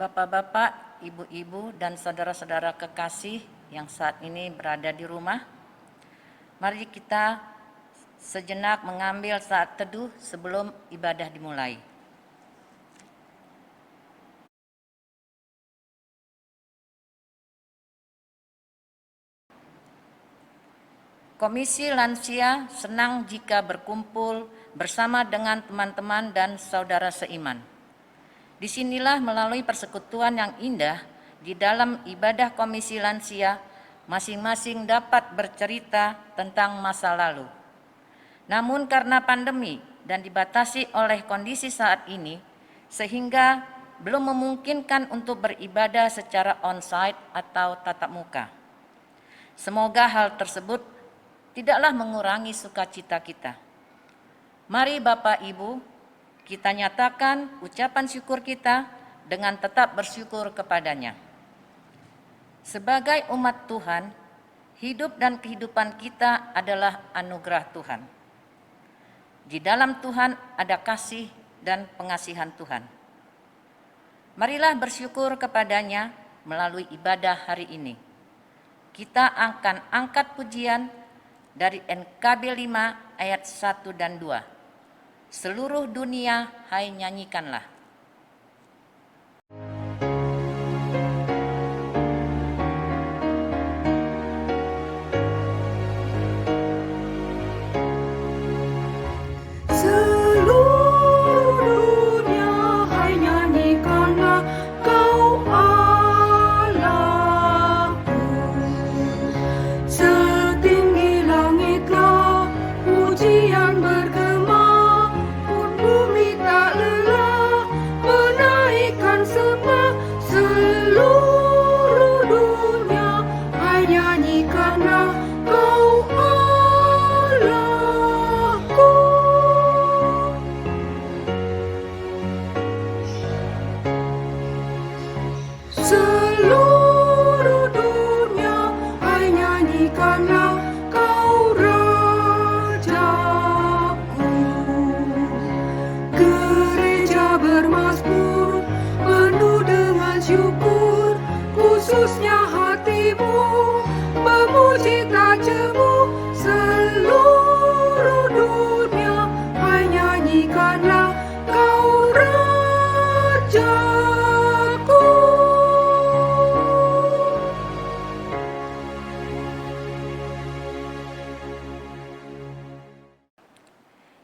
Bapak-bapak, ibu-ibu, dan saudara-saudara kekasih yang saat ini berada di rumah, mari kita sejenak mengambil saat teduh sebelum ibadah dimulai. Komisi Lansia senang jika berkumpul bersama dengan teman-teman dan saudara seiman. Disinilah melalui persekutuan yang indah di dalam ibadah Komisi Lansia, masing-masing dapat bercerita tentang masa lalu. Namun karena pandemi dan dibatasi oleh kondisi saat ini, sehingga belum memungkinkan untuk beribadah secara onsite atau tatap muka. Semoga hal tersebut tidaklah mengurangi sukacita kita. Mari Bapak Ibu, kita nyatakan ucapan syukur kita dengan tetap bersyukur kepadanya. Sebagai umat Tuhan, hidup dan kehidupan kita adalah anugerah Tuhan. Di dalam Tuhan ada kasih dan pengasihan Tuhan. Marilah bersyukur kepadanya melalui ibadah hari ini. Kita akan angkat pujian dari NKB 5 ayat 1 dan 2. Seluruh dunia, hai nyanyikanlah.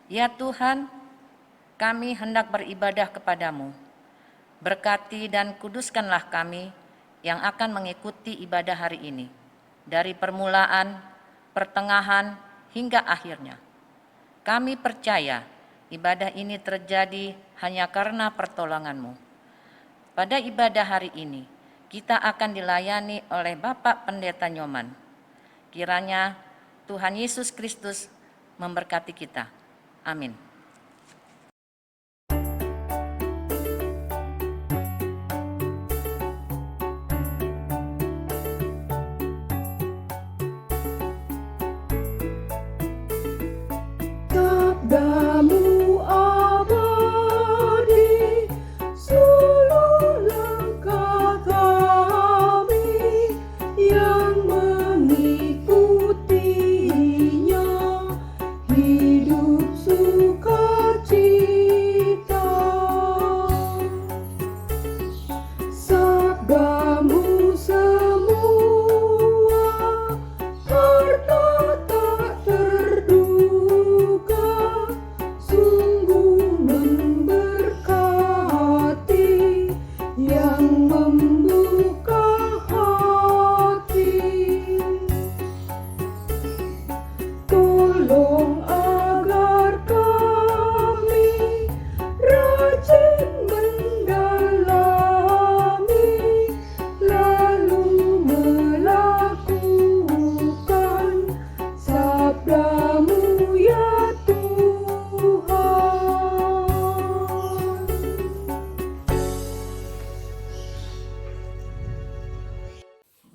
Ya Tuhan, kami hendak beribadah kepadamu. Berkati dan kuduskanlah kami yang akan mengikuti ibadah hari ini, dari permulaan, pertengahan, hingga akhirnya. Kami percaya ibadah ini terjadi hanya karena pertolongan-Mu. Pada ibadah hari ini, kita akan dilayani oleh Bapak Pendeta Nyoman. Kiranya Tuhan Yesus Kristus memberkati kita. Amin. Sabdamu abadi, seluruh langkah kami yang mengikutinya, hidup sukacita. Sabdamu semua harta tak terduga, sungguh memberkati yang membuka hati. Tolong agar kami rajin mendalami, lalu melakukan sabdamu ya Tuhan.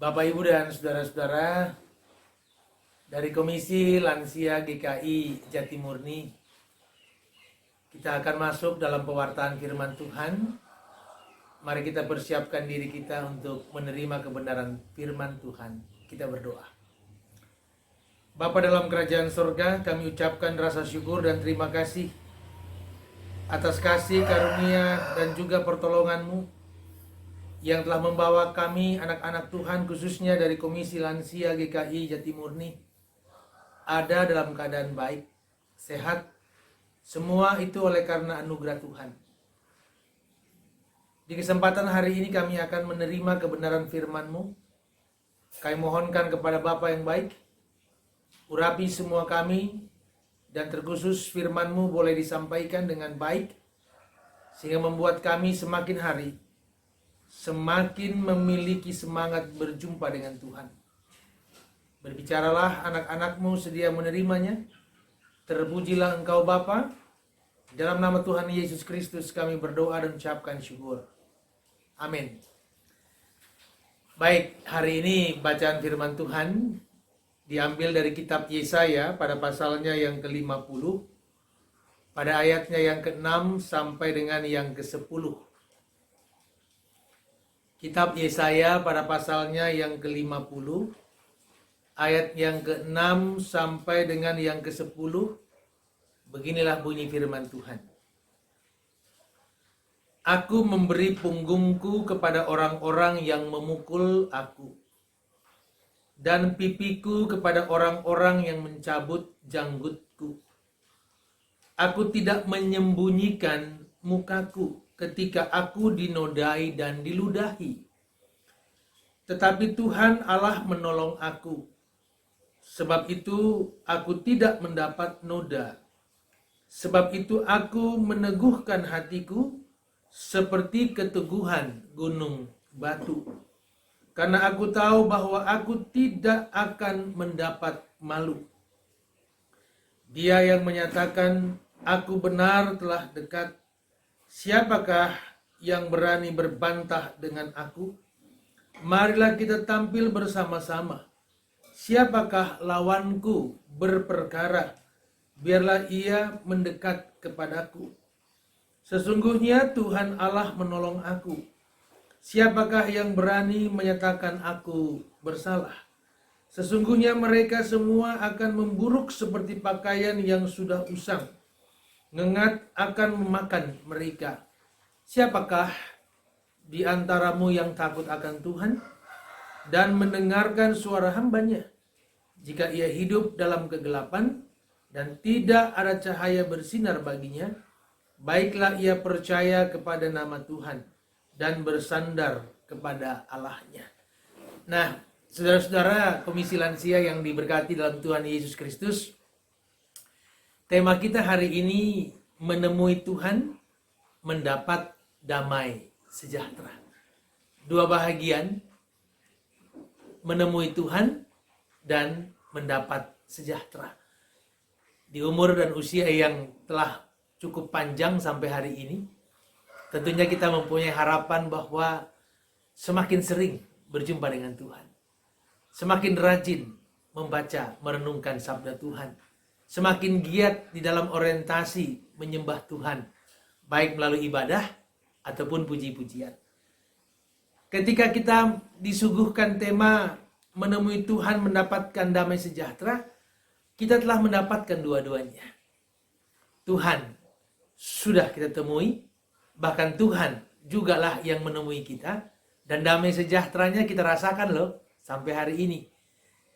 Bapak, Ibu, dan saudara-saudara dari Komisi Lansia GKI Jatimurni, kita akan masuk dalam pewartaan firman Tuhan Mari kita persiapkan diri kita untuk menerima kebenaran firman Tuhan. Kita berdoa. Bapa dalam kerajaan surga, kami ucapkan rasa syukur dan terima kasih atas kasih, karunia, dan juga pertolongan-Mu yang telah membawa kami, anak-anak Tuhan, khususnya dari Komisi Lansia GKI Jatimurni, ada dalam keadaan baik, sehat. Semua itu oleh karena anugerah Tuhan. Di kesempatan hari ini kami akan menerima kebenaran firman-Mu. Kami mohonkan kepada Bapa yang baik, urapi semua kami, dan terkhusus firman-Mu boleh disampaikan dengan baik, sehingga membuat kami semakin hari semakin memiliki semangat berjumpa dengan Tuhan. Berbicaralah, anak-anak-Mu sedia menerimanya. Terpujilah Engkau Bapa. Dalam nama Tuhan Yesus Kristus kami berdoa dan ucapkan syukur. Amin. Baik, hari ini bacaan firman Tuhan diambil dari kitab Yesaya pada pasalnya yang ke-50, pada ayatnya yang ke-6 sampai dengan yang ke-10. Kitab Yesaya pada pasalnya yang ke-50, ayat yang ke-6 sampai dengan yang ke-10, beginilah bunyi firman Tuhan. Aku memberi punggungku kepada orang-orang yang memukul aku, dan pipiku kepada orang-orang yang mencabut janggutku. Aku tidak menyembunyikan mukaku ketika aku dinodai dan diludahi. Tetapi Tuhan Allah menolong aku. Sebab itu aku tidak mendapat noda. Sebab itu aku meneguhkan hatiku seperti keteguhan gunung batu. Karena aku tahu bahwa aku tidak akan mendapat malu. Dia yang menyatakan, aku benar telah dekat. Siapakah yang berani berbantah dengan aku? Marilah kita tampil bersama-sama. Siapakah lawanku berperkara? Biarlah ia mendekat kepadaku. Sesungguhnya Tuhan Allah menolong aku. Siapakah yang berani menyatakan aku bersalah? Sesungguhnya mereka semua akan memburuk seperti pakaian yang sudah usang. Ngengat akan memakan mereka. Siapakah di antaramu yang takut akan Tuhan dan mendengarkan suara hamba-Nya? Jika ia hidup dalam kegelapan dan tidak ada cahaya bersinar baginya, baiklah ia percaya kepada nama Tuhan dan bersandar kepada Allah-Nya. Nah, saudara-saudara Komisi Lansia yang diberkati dalam Tuhan Yesus Kristus, tema kita hari ini menemui Tuhan, mendapat damai sejahtera. Dua bahagian, menemui Tuhan dan mendapat sejahtera. Di umur dan usia yang telah cukup panjang sampai hari ini, tentunya kita mempunyai harapan bahwa semakin sering berjumpa dengan Tuhan, semakin rajin membaca, merenungkan sabda Tuhan, semakin giat di dalam orientasi menyembah Tuhan, baik melalui ibadah ataupun puji-pujian. Ketika kita disuguhkan tema menemui Tuhan mendapatkan damai sejahtera, kita telah mendapatkan dua-duanya. Tuhan sudah kita temui, bahkan Tuhan jugalah yang menemui kita, dan damai sejahteranya kita rasakan loh sampai hari ini.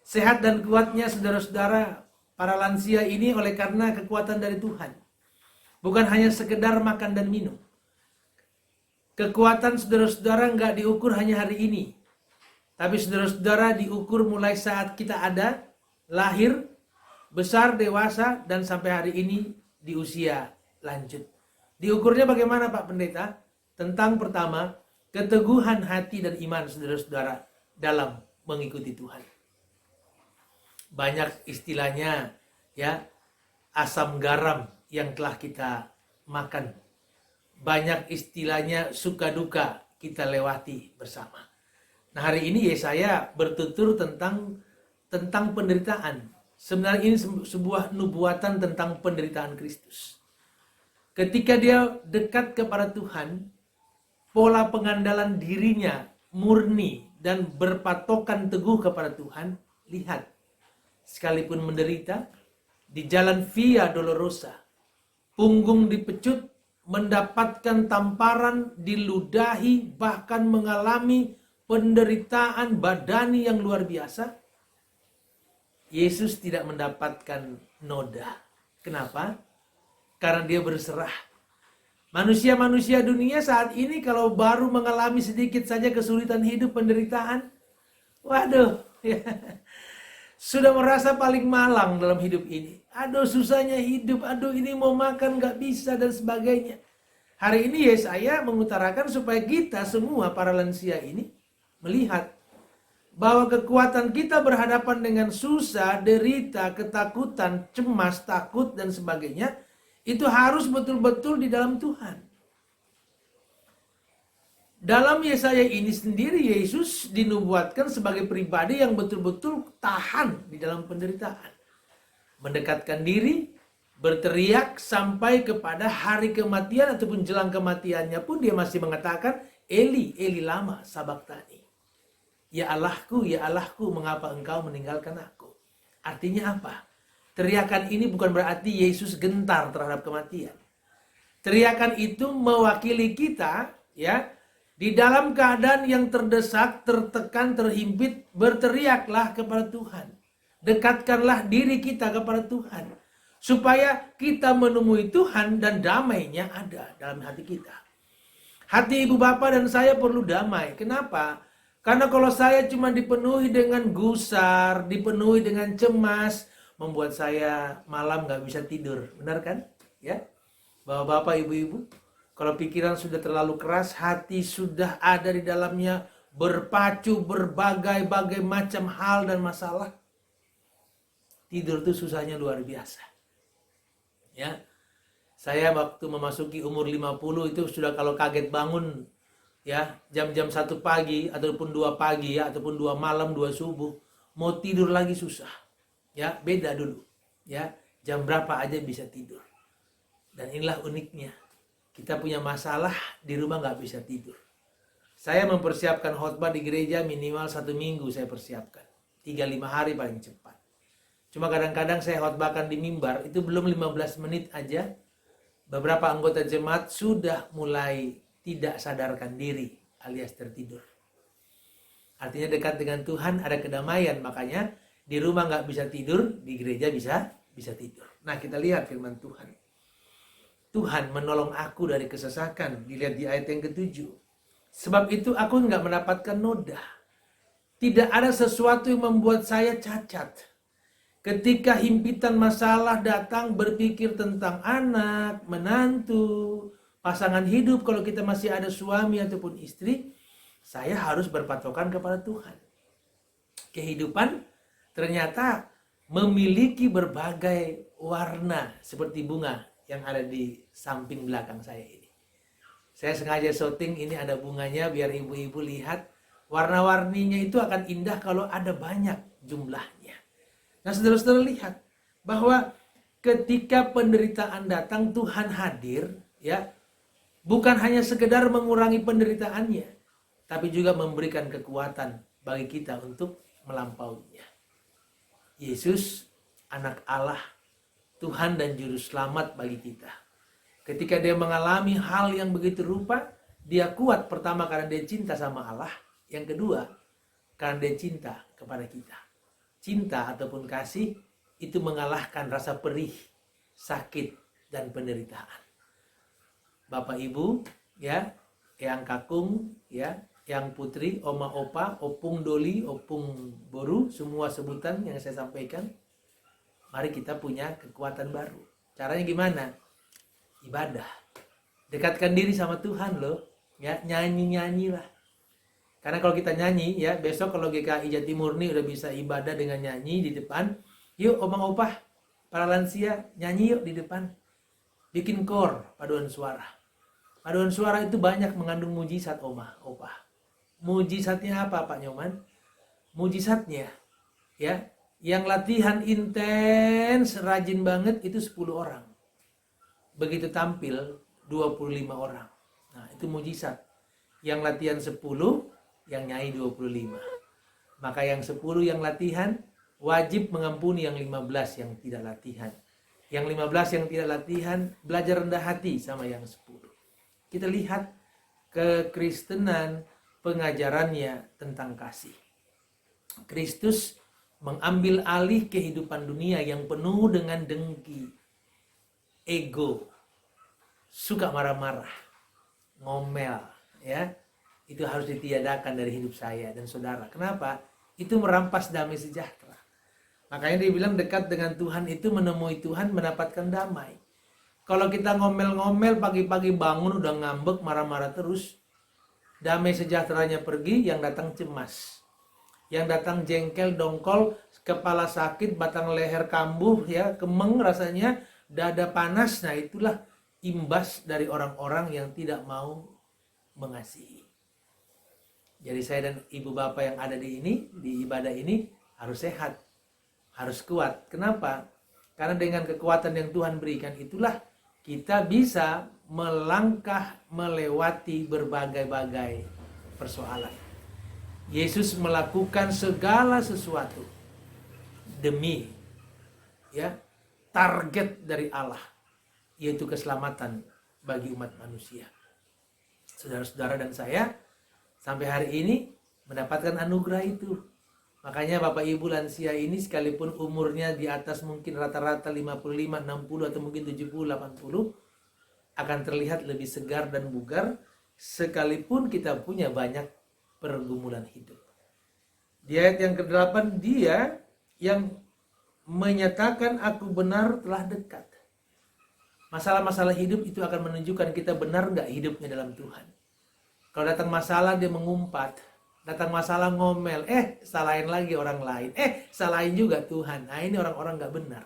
Sehat dan kuatnya saudara-saudara para lansia ini oleh karena kekuatan dari Tuhan. Bukan hanya sekedar makan dan minum. Kekuatan saudara-saudara nggak diukur hanya hari ini. Tapi saudara-saudara diukur mulai saat kita ada, lahir, besar, dewasa, dan sampai hari ini di usia lanjut. Diukurnya bagaimana Pak Pendeta? Tentang pertama, keteguhan hati dan iman saudara-saudara dalam mengikuti Tuhan. Banyak istilahnya ya, asam garam yang telah kita makan. Banyak istilahnya suka duka kita lewati bersama. Nah, hari ini Yesaya bertutur tentang penderitaan. Sebenarnya ini sebuah nubuatan tentang penderitaan Kristus. Ketika dia dekat kepada Tuhan, pola pengandalan dirinya murni dan berpatokan teguh kepada Tuhan, lihat, sekalipun menderita di jalan Via Dolorosa, punggung dipecut, mendapatkan tamparan, diludahi, bahkan mengalami penderitaan badani yang luar biasa, Yesus tidak mendapatkan noda. Kenapa? Karena dia berserah. Manusia-manusia dunia saat ini kalau baru mengalami sedikit saja kesulitan hidup, penderitaan, waduh, sudah merasa paling malang dalam hidup ini. Aduh, susahnya hidup, aduh ini mau makan gak bisa dan sebagainya. Hari ini Yesaya mengutarakan supaya kita semua para lansia ini melihat bahwa kekuatan kita berhadapan dengan susah, derita, ketakutan, cemas, takut, dan sebagainya, itu harus betul-betul di dalam Tuhan. Dalam Yesaya ini sendiri, Yesus dinubuatkan sebagai pribadi yang betul-betul tahan di dalam penderitaan. Mendekatkan diri, berteriak sampai kepada hari kematian ataupun jelang kematiannya pun dia masih mengatakan, Eli, Eli lama sabachthani. Ya Allahku, mengapa engkau meninggalkan aku? Artinya apa? Teriakan ini bukan berarti Yesus gentar terhadap kematian. Teriakan itu mewakili kita, ya, di dalam keadaan yang terdesak, tertekan, terhimpit, berteriaklah kepada Tuhan. Dekatkanlah diri kita kepada Tuhan. Supaya kita menemui Tuhan dan damainya ada dalam hati kita. Hati ibu bapa dan saya perlu damai. Kenapa? Karena kalau saya cuma dipenuhi dengan gusar, dipenuhi dengan cemas, membuat saya malam gak bisa tidur. Benar kan? Ya, bapak-bapak, ibu-ibu, kalau pikiran sudah terlalu keras, hati sudah ada di dalamnya berpacu berbagai-bagai macam hal dan masalah. Tidur itu susahnya luar biasa. Ya, saya waktu memasuki umur 50 itu sudah kalau kaget bangun, ya, jam-jam 1 pagi ataupun 2 pagi, ya, ataupun 2 malam, 2 subuh, mau tidur lagi susah. Ya, beda dulu. Ya, jam berapa aja bisa tidur. Dan inilah uniknya. Kita punya masalah di rumah nggak bisa tidur. Saya mempersiapkan khotbah di gereja minimal 1 minggu saya persiapkan. 3-5 hari paling cepat. Cuma kadang-kadang saya khotbahkan di mimbar, itu belum 15 menit aja. Beberapa anggota jemaat sudah mulai tidak sadarkan diri alias tertidur. Artinya dekat dengan Tuhan ada kedamaian, makanya di rumah nggak bisa tidur, di gereja bisa tidur. Nah, kita lihat firman Tuhan. Tuhan menolong aku dari kesesakan, dilihat di ayat yang ke-7. Sebab itu aku nggak mendapatkan noda. Tidak ada sesuatu yang membuat saya cacat. Ketika himpitan masalah datang, berpikir tentang anak, menantu, pasangan hidup, kalau kita masih ada suami ataupun istri, saya harus berpatokan kepada Tuhan. Kehidupan ternyata memiliki berbagai warna seperti bunga yang ada di samping belakang saya ini. Saya sengaja syuting, ini ada bunganya biar ibu-ibu lihat. Warna-warninya itu akan indah kalau ada banyak jumlahnya. Nah, saudara-saudara lihat bahwa ketika penderitaan datang, Tuhan hadir, ya, bukan hanya sekedar mengurangi penderitaannya, tapi juga memberikan kekuatan bagi kita untuk melampauinya. Yesus, anak Allah, Tuhan dan Juru Selamat bagi kita. Ketika dia mengalami hal yang begitu rupa, dia kuat pertama karena dia cinta sama Allah. Yang kedua, karena dia cinta kepada kita. Cinta ataupun kasih itu mengalahkan rasa perih, sakit, dan penderitaan. Bapak Ibu, ya, Eyang Kakung, ya, Eyang Putri, Oma Opa, Opung Doli, Opung Boru, semua sebutan yang saya sampaikan. Mari kita punya kekuatan baru. Caranya gimana? Ibadah. Dekatkan diri sama Tuhan loh, ya, nyanyi-nyanyi lah. Karena kalau kita nyanyi, ya, besok kalau GKI Jatimurni udah bisa ibadah dengan nyanyi di depan, yuk omong opah, para lansia, nyanyi yuk di depan. Bikin kor, paduan suara. Paduan suara itu banyak mengandung mujizat, opah. Mujizatnya apa, Pak Nyoman? Mujizatnya, ya, yang latihan intens, rajin banget itu 10 orang. Begitu tampil, 25 orang. Nah, itu mujizat. yang latihan 10, yang nyanyi 25. Maka yang 10 yang latihan wajib mengampuni yang 15 yang tidak latihan. Yang 15 yang tidak latihan belajar rendah hati sama yang 10. Kita lihat kekristenan pengajarannya tentang kasih. Kristus mengambil alih kehidupan dunia yang penuh dengan dengki, ego, suka marah-marah, ngomel, ya. Itu harus ditiadakan dari hidup saya dan saudara. Kenapa? Itu merampas damai sejahtera. Makanya dibilang dekat dengan Tuhan itu menemui Tuhan, mendapatkan damai. Kalau kita ngomel-ngomel pagi-pagi bangun udah ngambek, marah-marah terus, damai sejahteranya pergi, yang datang cemas. Yang datang jengkel, dongkol, kepala sakit, batang leher kambuh, ya, kemeng rasanya, dada panas. Nah, itulah imbas dari orang-orang yang tidak mau mengasihi. Jadi saya dan ibu bapak yang ada di ibadah ini harus sehat, harus kuat. Kenapa? Karena dengan kekuatan yang Tuhan berikan itulah kita bisa melangkah melewati berbagai-bagai persoalan. Yesus melakukan segala sesuatu demi, ya, target dari Allah, yaitu keselamatan bagi umat manusia. Saudara-saudara dan saya sampai hari ini mendapatkan anugerah itu. Makanya Bapak Ibu lansia ini sekalipun umurnya di atas mungkin rata-rata 55, 60 atau mungkin 70, 80 akan terlihat lebih segar dan bugar sekalipun kita punya banyak pergumulan hidup. Di ayat yang ke-8 dia yang menyatakan aku benar telah dekat. Masalah-masalah hidup itu akan menunjukkan kita benar nggak hidupnya dalam Tuhan. Kalau datang masalah dia mengumpat, datang masalah ngomel, salahin lagi orang lain, salahin juga Tuhan. Nah, ini orang-orang nggak benar.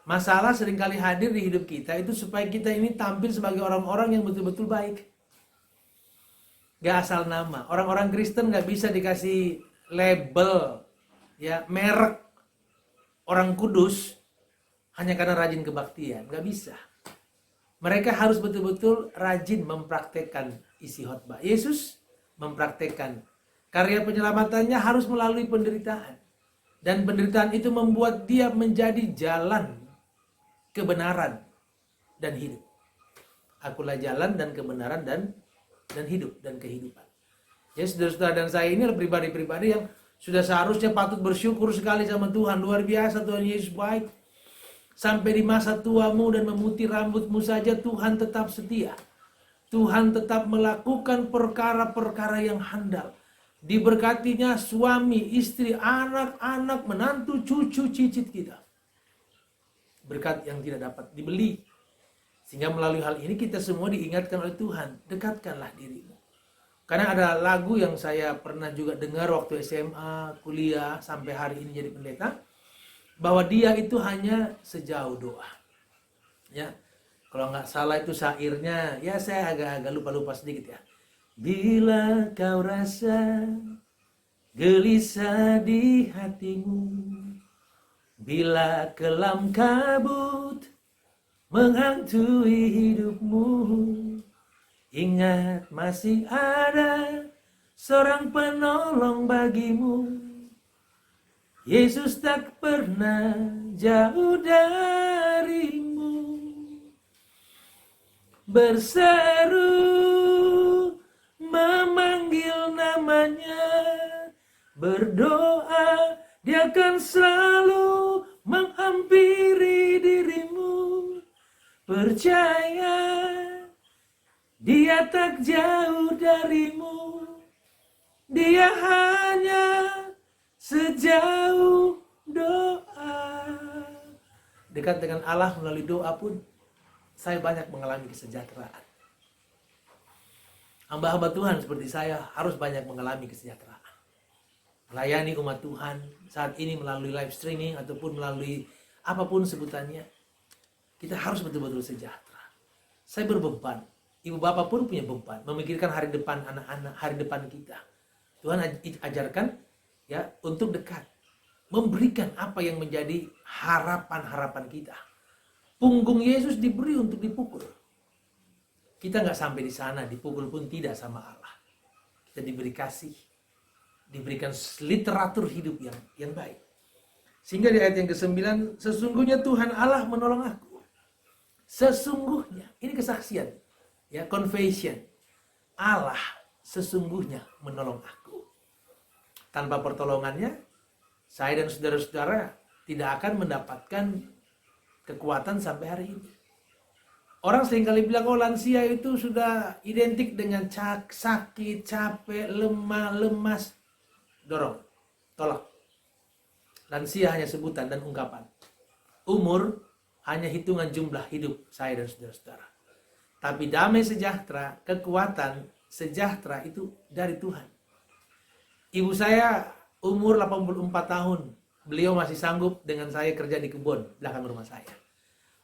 Masalah seringkali hadir di hidup kita itu supaya kita ini tampil sebagai orang-orang yang betul-betul baik. Gak asal nama. Orang-orang Kristen gak bisa dikasih label, ya, merek orang kudus hanya karena rajin kebaktian. Gak bisa. Mereka harus betul-betul rajin mempraktekkan isi khotbah. Yesus mempraktekkan karya penyelamatannya harus melalui penderitaan. Dan penderitaan itu membuat dia menjadi jalan kebenaran dan hidup. Akulah jalan dan kebenaran dan hidup dan kehidupan. Ya, saudara-saudara dan saya ini adalah pribadi-pribadi yang sudah seharusnya patut bersyukur sekali sama Tuhan. Luar biasa Tuhan Yesus baik. Sampai di masa tuamu dan memutih rambutmu saja Tuhan tetap setia. Tuhan tetap melakukan perkara-perkara yang handal. Diberkatinya suami, istri, anak-anak, menantu, cucu, cicit kita. Berkat yang tidak dapat dibeli. Sehingga melalui hal ini kita semua diingatkan oleh Tuhan, dekatkanlah dirimu. Karena ada lagu yang saya pernah juga dengar waktu SMA, kuliah, sampai hari ini jadi pendeta, bahwa dia itu hanya sejauh doa. Ya, kalau nggak salah itu syairnya, ya saya agak-agak lupa-lupa sedikit ya. Bila kau rasa gelisah di hatimu, bila kelam kabut menghantui hidupmu, ingat masih ada seorang penolong bagimu. Yesus tak pernah jauh darimu. Berseru memanggil namanya, berdoa dia akan selalu menghampiri dirimu. Percaya dia tak jauh darimu. Dia hanya sejauh doa. Dekat dengan Allah melalui doa pun saya banyak mengalami kesejahteraan. Hamba-hamba Tuhan seperti saya harus banyak mengalami kesejahteraan. Melayani umat Tuhan saat ini melalui live streaming ataupun melalui apapun sebutannya. Kita harus betul-betul sejahtera. Saya berbeban. Ibu bapak pun punya beban. Memikirkan hari depan anak-anak, hari depan kita. Tuhan ajarkan ya untuk dekat. Memberikan apa yang menjadi harapan-harapan kita. Punggung Yesus diberi untuk dipukul. Kita nggak sampai di sana, dipukul pun tidak sama Allah. Kita diberi kasih, diberikan literatur hidup yang baik. Sehingga di ayat yang ke-9, sesungguhnya Tuhan Allah menolong aku. Sesungguhnya, ini kesaksian, ya, confession. Allah sesungguhnya menolong aku. Tanpa pertolongannya, saya dan saudara-saudara tidak akan mendapatkan kekuatan sampai hari ini. Orang seringkali bilang, oh lansia itu sudah identik dengan sakit, capek, lemah, lemas. Dorong, tolak. Lansia hanya sebutan dan ungkapan. Umur hanya hitungan jumlah hidup saya dan saudara-saudara. Tapi damai sejahtera, kekuatan sejahtera itu dari Tuhan. Ibu saya umur 84 tahun. Beliau masih sanggup dengan saya kerja di kebun belakang rumah saya.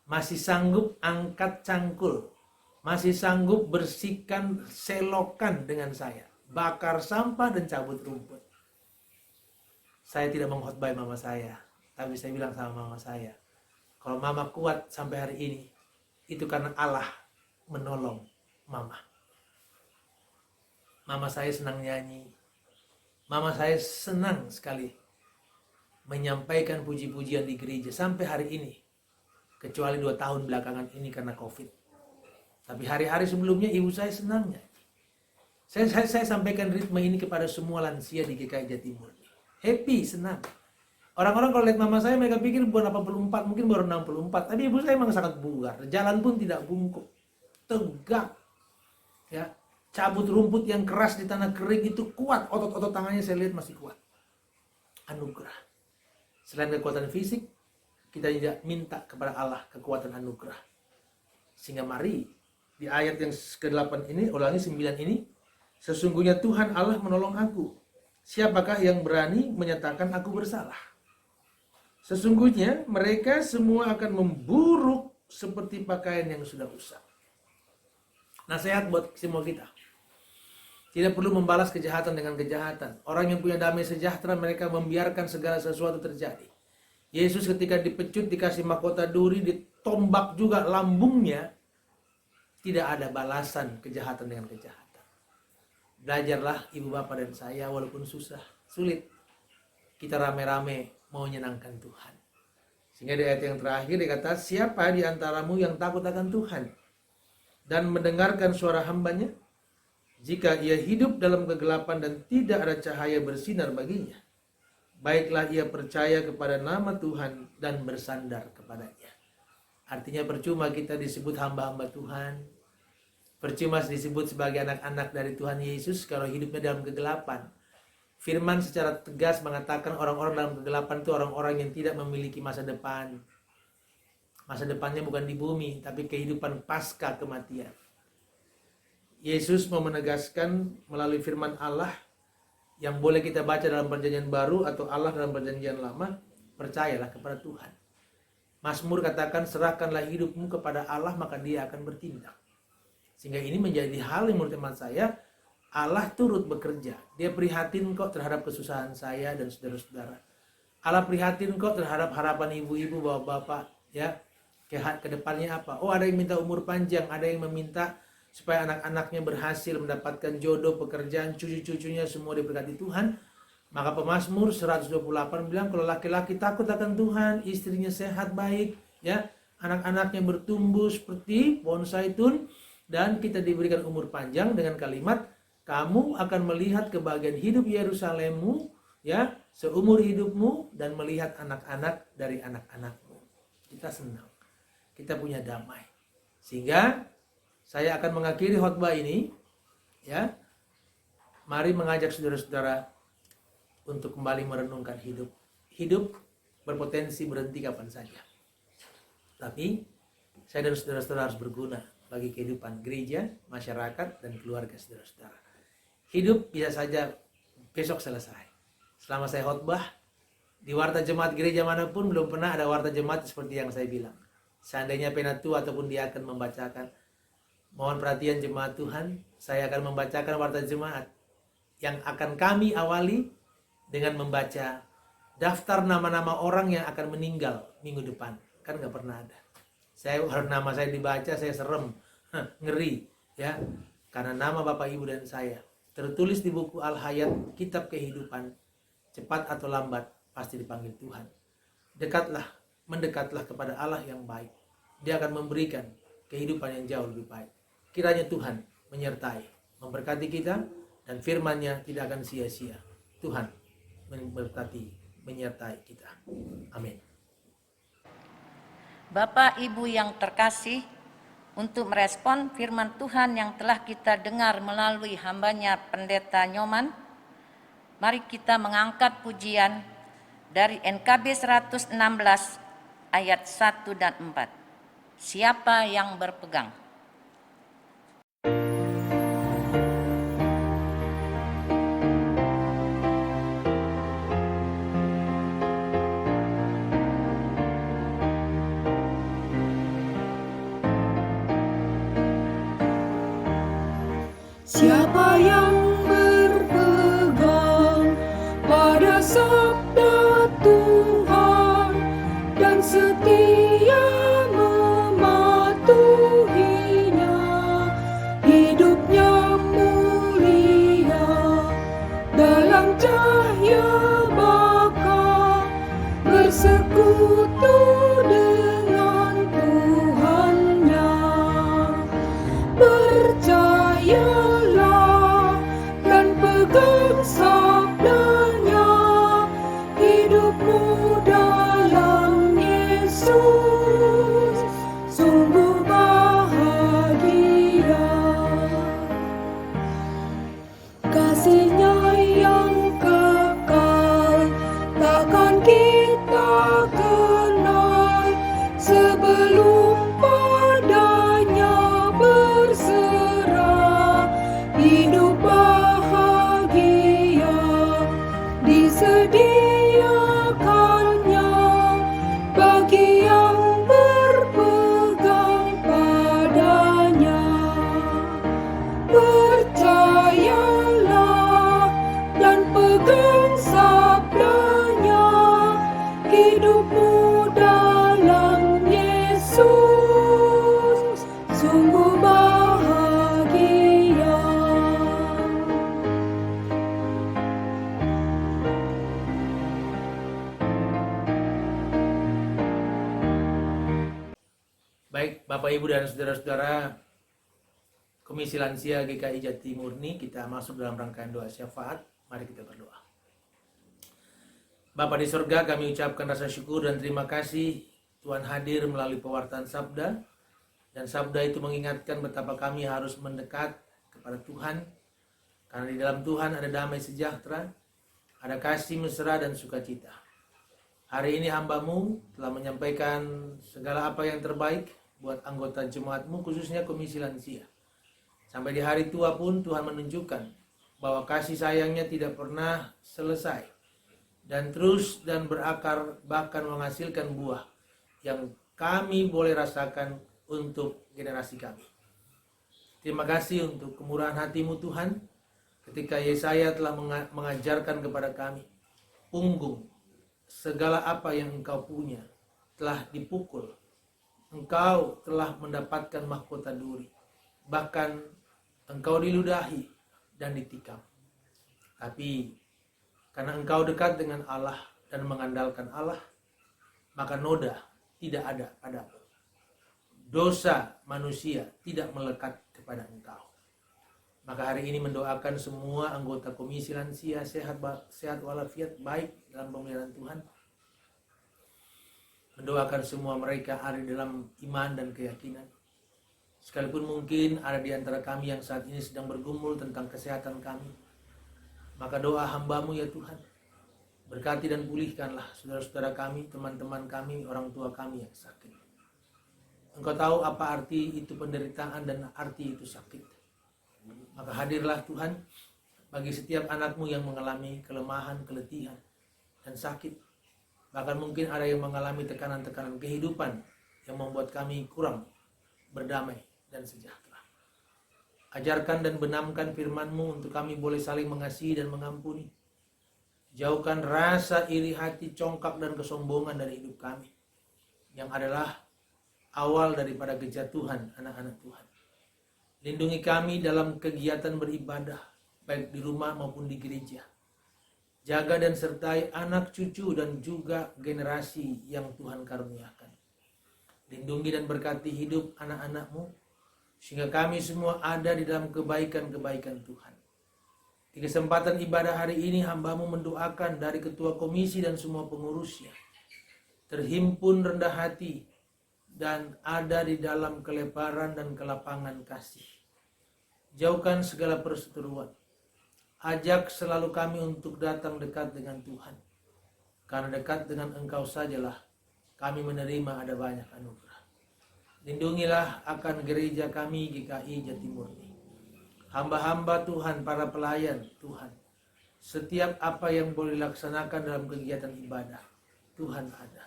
Masih sanggup angkat cangkul. Masih sanggup bersihkan selokan dengan saya. Bakar sampah dan cabut rumput. Saya tidak mengkhotbah mama saya. Tapi saya bilang sama mama saya, kalau mama kuat sampai hari ini, itu karena Allah menolong mama. Mama saya senang nyanyi. Mama saya senang sekali menyampaikan puji-pujian di gereja sampai hari ini. Kecuali 2 tahun belakangan ini karena COVID. Tapi hari-hari sebelumnya ibu saya senang nyanyi. Saya sampaikan ritme ini kepada semua lansia di GKI Jatimur. Happy, senang. Orang-orang kalau lihat mama saya, mereka pikir bukan 84, mungkin baru 64. Tapi ibu saya memang sangat bugar. Jalan pun tidak bungkuk. Tegak. Ya, cabut rumput yang keras di tanah kering itu kuat. Otot-otot tangannya saya lihat masih kuat. Anugerah. Selain kekuatan fisik, kita juga minta kepada Allah kekuatan anugerah. Sehingga mari, di ayat yang ke-8 ini, ulangi 9 ini, sesungguhnya Tuhan Allah menolong aku. Siapakah yang berani menyatakan aku bersalah? Sesungguhnya mereka semua akan memburuk seperti pakaian yang sudah usang. Nasihat buat semua kita. Tidak perlu membalas kejahatan dengan kejahatan. Orang yang punya damai sejahtera, mereka membiarkan segala sesuatu terjadi. Yesus ketika dipecut, dikasih mahkota duri, ditombak juga lambungnya. Tidak ada balasan kejahatan dengan kejahatan. Belajarlah ibu bapak dan saya, walaupun susah, sulit, kita rame-rame mau menyenangkan Tuhan. Sehingga di ayat yang terakhir dikata, siapa di antaramu yang takut akan Tuhan dan mendengarkan suara hambanya? Jika ia hidup dalam kegelapan dan tidak ada cahaya bersinar baginya, baiklah ia percaya kepada nama Tuhan dan bersandar kepadanya. Artinya percuma kita disebut hamba-hamba Tuhan, percuma disebut sebagai anak-anak dari Tuhan Yesus kalau hidupnya dalam kegelapan. Firman secara tegas mengatakan orang-orang dalam kegelapan itu orang-orang yang tidak memiliki masa depan. Masa depannya bukan di bumi, tapi kehidupan pasca kematian. Yesus mau menegaskan melalui firman Allah yang boleh kita baca dalam perjanjian baru atau Allah dalam perjanjian lama, percayalah kepada Tuhan. Mazmur katakan, serahkanlah hidupmu kepada Allah maka dia akan bertindak. Sehingga ini menjadi hal yang menurut teman saya, Allah turut bekerja. Dia prihatin kok terhadap kesusahan saya dan saudara-saudara. Allah prihatin kok terhadap harapan ibu-ibu, bapak-bapak, ya. Ke depannya apa? Oh, ada yang minta umur panjang, ada yang meminta supaya anak-anaknya berhasil mendapatkan jodoh, pekerjaan, cucu-cucunya semua diberkati Tuhan. Maka pemazmur 128 bilang kalau laki-laki takut akan Tuhan, istrinya sehat baik, ya, anak-anaknya bertumbuh seperti pohon zaitun, dan kita diberikan umur panjang dengan kalimat, kamu akan melihat kebahagiaan hidup Yerusalemmu, ya, seumur hidupmu dan melihat anak-anak dari anak-anakmu. Kita senang, kita punya damai. Sehingga saya akan mengakhiri khotbah ini, ya. Mari mengajak saudara-saudara untuk kembali merenungkan hidup. Hidup berpotensi berhenti kapan saja. Tapi saya dan saudara-saudara harus berguna bagi kehidupan gereja, masyarakat, dan keluarga saudara-saudara. Hidup bisa saja besok selesai. Selama saya khotbah, di warta jemaat gereja manapun belum pernah ada warta jemaat seperti yang saya bilang. Seandainya penatu ataupun dia akan membacakan, mohon perhatian jemaat Tuhan, saya akan membacakan warta jemaat yang akan kami awali dengan membaca daftar nama-nama orang yang akan meninggal minggu depan. Kan gak pernah ada. Saya kalau nama saya dibaca, saya serem, ngeri. Ya, karena nama Bapak, Ibu, dan saya tertulis di buku Al-Hayat, kitab kehidupan, cepat atau lambat pasti dipanggil Tuhan. Mendekatlah kepada Allah yang baik. Dia akan memberikan kehidupan yang jauh lebih baik. Kiranya Tuhan menyertai, memberkati kita, dan firman-Nya tidak akan sia-sia. Tuhan memberkati, menyertai kita. Amin. Bapak Ibu yang terkasih, untuk merespon firman Tuhan yang telah kita dengar melalui hambanya Pendeta Nyoman, mari kita mengangkat pujian dari NKB 116 ayat 1 dan 4. Siapa yang berpegang? Siapa yang berpegang pada sabda Tuhan dan setia mematuhinya, hidupnya mulia dalam cahaya baka, bersekutu dengan Tuhannya. Percayalah dan pegang sabdanya, hidupmu dalam Yesus sungguh bahagia. Kasih-Nya yang kekal takkan kita kenal sebelum padanya berserah. Hidup bahagia disediakannya bagi yang berpegang padanya. Percayalah dan pegang sabdanya, hidupmu dalam Yesus sungguh bahagia. Baik, Bapak, Ibu, dan saudara-saudara Komisi Lansia GKI Jati Murni, kita masuk dalam rangkaian doa syafaat. Mari kita berdoa. Bapa di surga, kami ucapkan rasa syukur dan terima kasih Tuhan hadir melalui pewartaan sabda, dan sabda itu mengingatkan betapa kami harus mendekat kepada Tuhan, karena di dalam Tuhan ada damai sejahtera, ada kasih mesra dan sukacita. Hari ini hamba-Mu telah menyampaikan segala apa yang terbaik buat anggota jemaat-Mu, khususnya Komisi Lansia. Sampai di hari tua pun Tuhan menunjukkan bahwa kasih sayangnya tidak pernah selesai dan terus dan berakar, bahkan menghasilkan buah yang kami boleh rasakan untuk generasi kami. Terima kasih untuk kemurahan hati-Mu Tuhan, ketika Yesaya telah mengajarkan kepada kami, punggung segala apa yang engkau punya telah dipukul, engkau telah mendapatkan mahkota duri, bahkan engkau diludahi dan ditikam. Tapi karena engkau dekat dengan Allah dan mengandalkan Allah, maka noda tidak ada padamu. Dosa manusia tidak melekat kepada engkau. Maka hari ini mendoakan semua anggota Komisi Lansia sehat walafiat, baik dalam pemeliharaan Tuhan. Mendoakan semua mereka ada dalam iman dan keyakinan. Sekalipun mungkin ada di antara kami yang saat ini sedang bergumul tentang kesehatan kami, maka doa hamba-Mu ya Tuhan, berkati dan pulihkanlah saudara-saudara kami, teman-teman kami, orang tua kami yang sakit. Engkau tahu apa arti itu penderitaan dan arti itu sakit. Maka hadirlah Tuhan bagi setiap anak-Mu yang mengalami kelemahan, keletihan, dan sakit. Bahkan mungkin ada yang mengalami tekanan-tekanan kehidupan yang membuat kami kurang berdamai dan sejahtera. Ajarkan dan benamkan firman-Mu untuk kami boleh saling mengasihi dan mengampuni. Jauhkan rasa iri hati, congkak, dan kesombongan dari hidup kami, yang adalah awal daripada kejatuhan anak-anak Tuhan. Lindungi kami dalam kegiatan beribadah, baik di rumah maupun di gereja. Jaga dan sertai anak cucu dan juga generasi yang Tuhan karuniakan. Lindungi dan berkati hidup anak-anak-Mu, sehingga kami semua ada di dalam kebaikan-kebaikan Tuhan. Di kesempatan ibadah hari ini, hamba-Mu mendoakan dari ketua komisi dan semua pengurusnya, terhimpun rendah hati dan ada di dalam kelebaran dan kelapangan kasih. Jauhkan segala perseteruan. Ajak selalu kami untuk datang dekat dengan Tuhan. Karena dekat dengan Engkau sajalah kami menerima ada banyak anugerah. Lindungilah akan gereja kami GKI Jatimurni. Hamba-hamba Tuhan, para pelayan Tuhan. Setiap apa yang boleh dilaksanakan dalam kegiatan ibadah, Tuhan ada.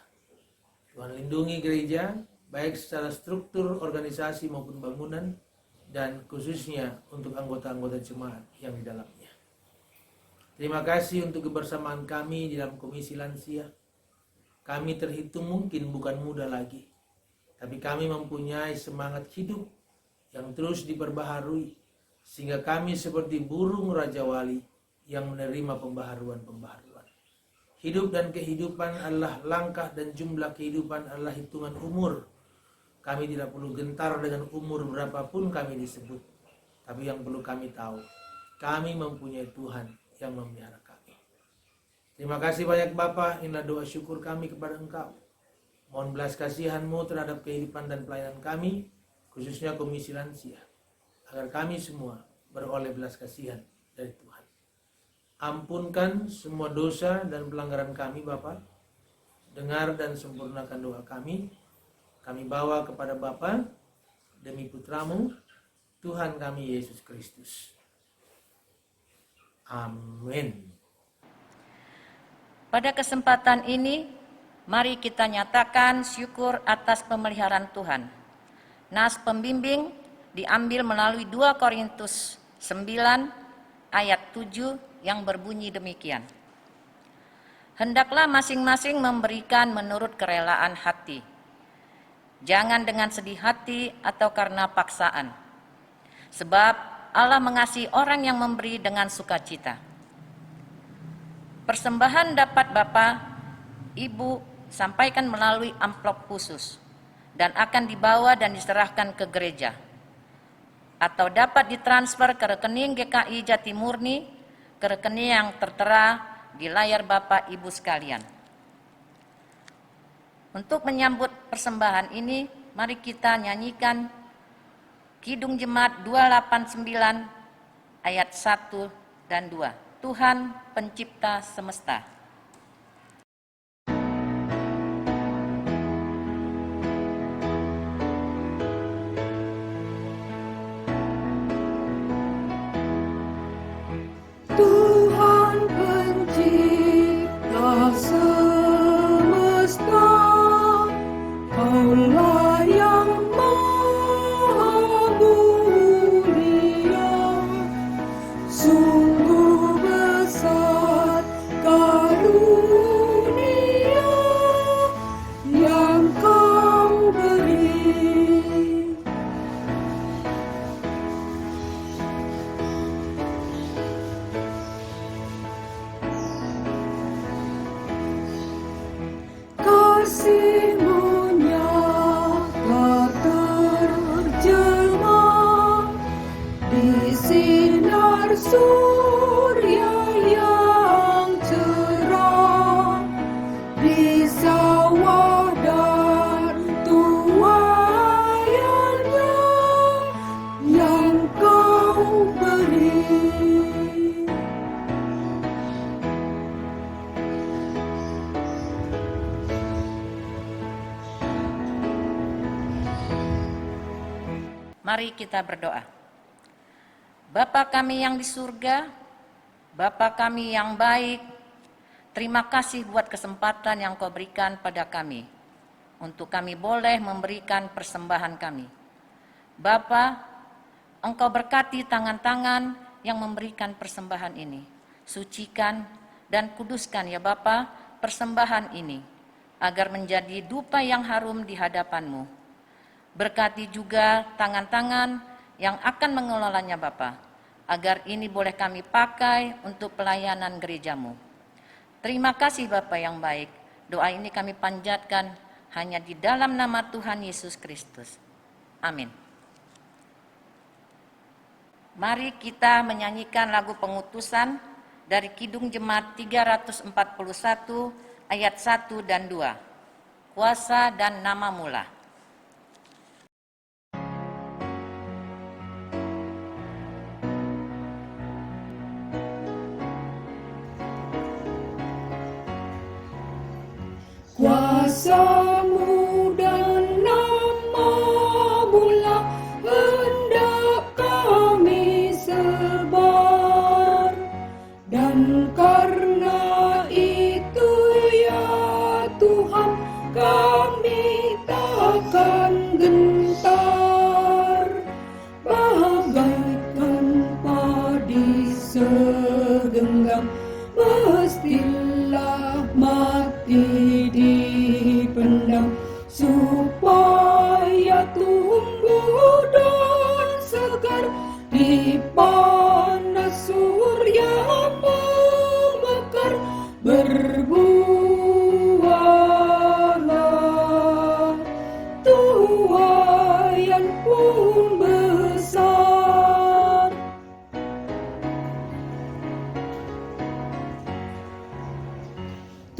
Tuhan lindungi gereja, baik secara struktur, organisasi maupun bangunan, dan khususnya untuk anggota-anggota jemaat yang di dalamnya. Terima kasih untuk kebersamaan kami di dalam Komisi Lansia. Kami terhitung mungkin bukan muda lagi, tapi kami mempunyai semangat hidup yang terus diperbaharui, sehingga kami seperti burung Raja Wali yang menerima pembaharuan-pembaharuan. Hidup dan kehidupan adalah langkah dan jumlah kehidupan adalah hitungan umur. Kami tidak perlu gentar dengan umur berapapun kami disebut, tapi yang perlu kami tahu, kami mempunyai Tuhan yang memelihara kami. Terima kasih banyak Bapa, inilah doa syukur kami kepada Engkau. Mohon belas kasihan-Mu terhadap kehidupan dan pelayanan kami, khususnya Komisi Lansia, agar kami semua beroleh belas kasihan dari Tuhan. Ampunkan semua dosa dan pelanggaran kami Bapa. Dengar dan sempurnakan doa kami. Kami bawa kepada Bapa demi Putra-Mu, Tuhan kami Yesus Kristus. Amin. Pada kesempatan ini, mari kita nyatakan syukur atas pemeliharaan Tuhan. Nas pembimbing diambil melalui 2 Korintus 9 ayat 7 yang berbunyi demikian. Hendaklah masing-masing memberikan menurut kerelaan hati. Jangan dengan sedih hati atau karena paksaan. Sebab Allah mengasihi orang yang memberi dengan sukacita. Persembahan dapat Bapak, Ibu sampaikan melalui amplop khusus dan akan dibawa dan diserahkan ke gereja. Atau dapat ditransfer ke rekening GKI Jatimurni, ke rekening yang tertera di layar Bapak Ibu sekalian. Untuk menyambut persembahan ini, mari kita nyanyikan Kidung Jemaat 289 ayat 1 dan 2. Tuhan pencipta semesta. Tuhan pencipta semesta, Kaulah yang sungguh besar karunia yang Kau beri. Kasih-Mu nyata terjemah di sinar surya yang cerah, di sawah dan tuaiannya yang Kau beri. Mari kita berdoa. Bapa kami yang di surga, Bapa kami yang baik, terima kasih buat kesempatan yang Kau berikan pada kami, untuk kami boleh memberikan persembahan kami. Bapa, Engkau berkati tangan-tangan yang memberikan persembahan ini. Sucikan dan kuduskan ya Bapa persembahan ini, agar menjadi dupa yang harum di hadapan-Mu. Berkati juga tangan-tangan yang akan mengelolanya Bapa, agar ini boleh kami pakai untuk pelayanan gerejamu. Terima kasih Bapa yang baik. Doa ini kami panjatkan hanya di dalam nama Tuhan Yesus Kristus. Amin. Mari kita menyanyikan lagu pengutusan dari Kidung Jemaat 341 ayat 1 dan 2. Kuasa dan nama mula. Kuasamu dan namamu lah hendak kami sebar, dan karena itu ya Tuhan kami takkan gentar, bagaikan padi segenggam mestilah mati dipendam, supaya tumbuh dan segar di panas surya membakar, berbuahlah tuaian pun besar.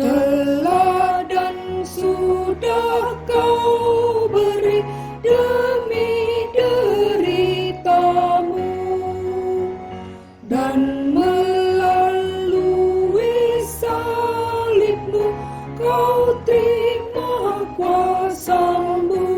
Teladan sudah kau beri demi deritamu, dan melalui salibmu kau terima kuasamu.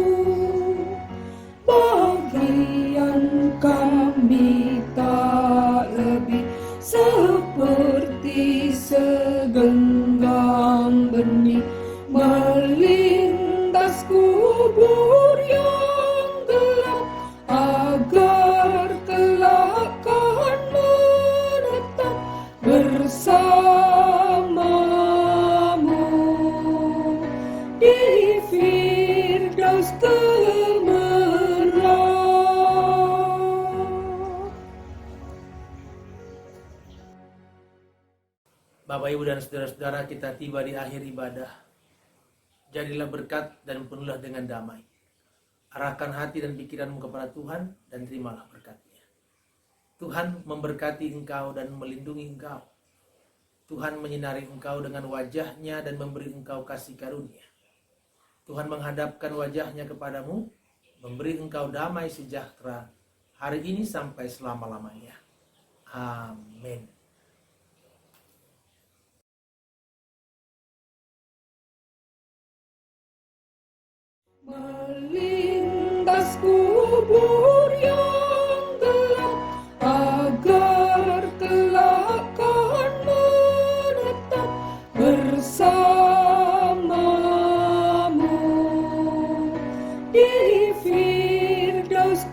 Bagian kami tak lebih seperti segenggam benih melintas kubur yang gelap, agar kelak kan menetap bersamamu di Firdaus gemerlap. Bapak, Ibu, dan saudara-saudara, kita tiba di akhir ibadah. Jadilah berkat dan penuhlah dengan damai. Arahkan hati dan pikiranmu kepada Tuhan dan terimalah berkat-Nya. Tuhan memberkati engkau dan melindungi engkau. Tuhan menyinari engkau dengan wajah-Nya dan memberi engkau kasih karunia. Tuhan menghadapkan wajah-Nya kepadamu, memberi engkau damai sejahtera hari ini sampai selama-lamanya. Amin. Melintas kubur yang gelap, agar kelak kan menetap bersamamu di Firdaus